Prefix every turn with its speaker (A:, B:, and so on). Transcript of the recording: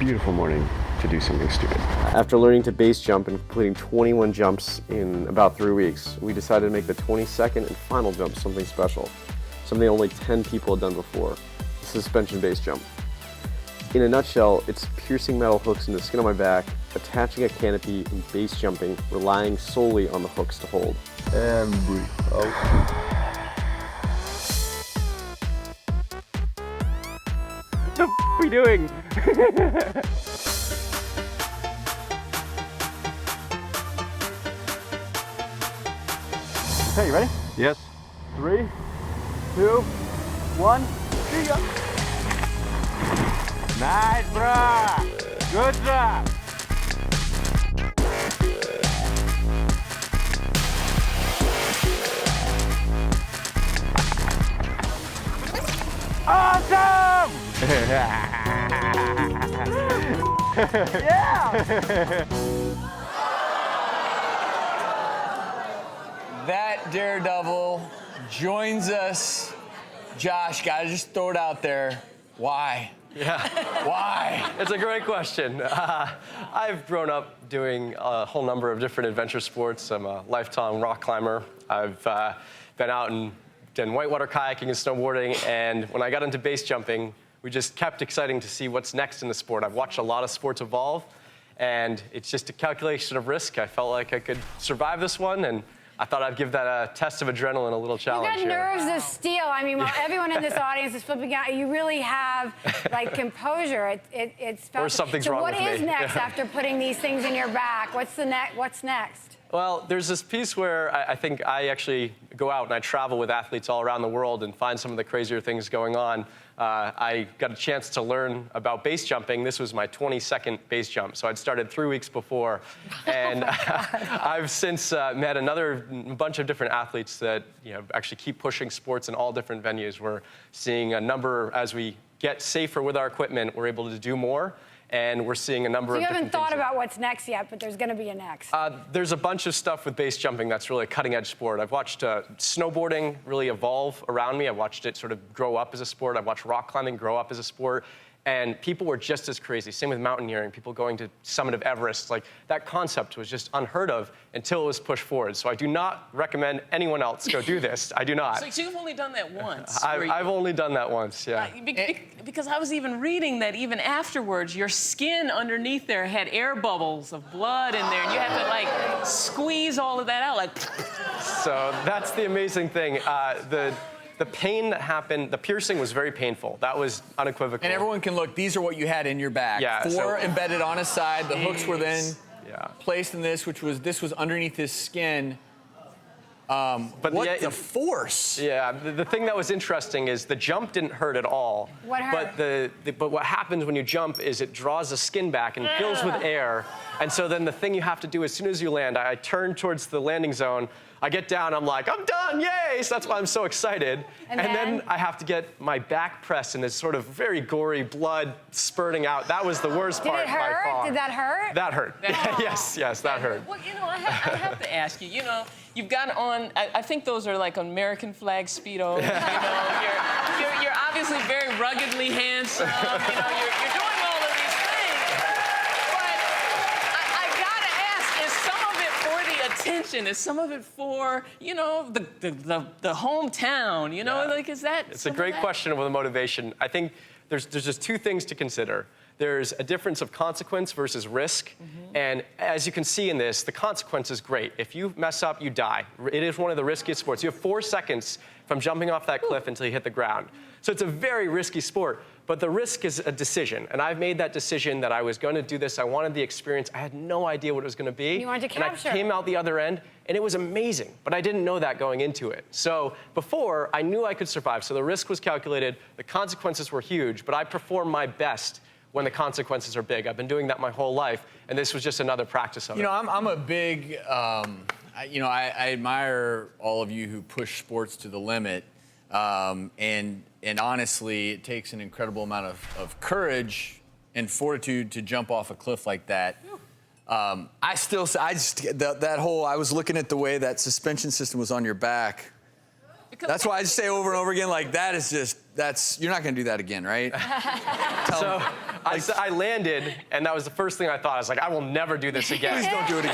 A: beautiful morning to do something stupid.
B: After learning to base jump and completing 21 jumps in about 3 weeks, we decided to make the 22nd and final jump something special, something only 10 people had done before, the suspension base jump. In a nutshell, it's piercing metal hooks in the skin of my back, attaching a canopy and base jumping, relying solely on the hooks to hold.
C: And breathe out.
B: What the f are we doing?
D: Okay, you ready?
C: Yes.
D: 3, 2, 1, see ya! Nice, brah! Good job! Awesome! Yeah!
E: That daredevil joins us. Josh, gotta just throw it out there. Why?
F: Yeah.
E: Why?
F: It's a great question. I've grown up doing a whole number of different adventure sports. I'm a lifetime rock climber. I've been out and done whitewater kayaking and snowboarding, and when I got into base jumping, we just kept exciting to see what's next in the sport. I've watched a lot of sports evolve, and it's just a calculation of risk. I felt like I could survive this one, and I thought I'd give that a test of adrenaline, a little challenge
G: You got
F: here.
G: nerves of steel. I mean, while everyone in this audience is flipping out, you really have, like, composure. It's
F: Or something's wrong with me.
G: So what is next after putting these things in your back? What's next?
F: Well, there's this piece where I think I actually go out and I travel with athletes all around the world and find some of the crazier things going on. I got a chance to learn about base jumping. This was my 22nd base jump, so I'd started 3 weeks before. And I've since met another bunch of different athletes that actually keep pushing sports in all different venues. We're seeing a number, as we get safer with our equipment, we're able to do more. And we're seeing a number of different things.
G: You haven't thought about what's next yet, but there's going to be a next.
F: There's a bunch of stuff with base jumping that's really a cutting-edge sport. I've watched snowboarding really evolve around me. I've watched it sort of grow up as a sport. I've watched rock climbing grow up as a sport. And people were just as crazy. Same with mountaineering, people going to summit of Everest. Like, that concept was just unheard of until it was pushed forward. So I do not recommend anyone else go do this. I do not.
H: So you've only done that once?
F: I've only done that once, yeah.
H: Because I was even reading that even afterwards, your skin underneath there had air bubbles of blood in there, and you had to, like, squeeze all of that out, like...
F: So that's the amazing thing. The pain that happened, the piercing was very painful. That was unequivocal.
E: And everyone can look, these are what you had in your back.
F: Yeah,
E: Four embedded on his side. The hooks were then
F: yeah.
E: placed in this was underneath his skin. But what the force?
F: Yeah, the thing that was interesting is the jump didn't hurt at all.
G: What hurt?
F: But what happens when you jump is it draws the skin back and fills with air. And so then the thing you have to do as soon as you land, I turn towards the landing zone, I get down, I'm like, I'm done, yay! So that's why I'm so excited. And then I have to get my back pressed and this sort of very gory blood spurting out. That was the worst part by far.
G: Did that hurt?
F: That hurt. Yes, that hurt.
H: Well, I have to ask you, you've got on, I think those are like American flag Speedos. You're obviously very ruggedly handsome. You're doing all of these things. But I gotta ask, is some of it for the attention? Is some of it for, the hometown? Like, is that?
F: It's a great question with a motivation. I think there's just two things to consider. There's a difference of consequence versus risk. Mm-hmm. And as you can see in this, the consequence is great. If you mess up, you die. It is one of the riskiest sports. You have 4 seconds from jumping off that cliff until you hit the ground. So it's a very risky sport, but the risk is a decision. And I've made that decision that I was going to do this. I wanted the experience. I had no idea what it was going to be.
G: You wanted to capture.
F: And I came out the other end, and it was amazing. But I didn't know that going into it. So before, I knew I could survive. So the risk was calculated. The consequences were huge, but I performed my best when the consequences are big. I've been doing that my whole life, and this was just another practice of it.
E: I'm a big, I admire all of you who push sports to the limit, and honestly, it takes an incredible amount of courage and fortitude to jump off a cliff like that. I was looking at the way that suspension system was on your back. That's why I just say over and over again, like, that is just you're not gonna do that again, right?
F: So I landed, and that was the first thing I thought. I was like, I will never do this again.
E: Please don't do it again.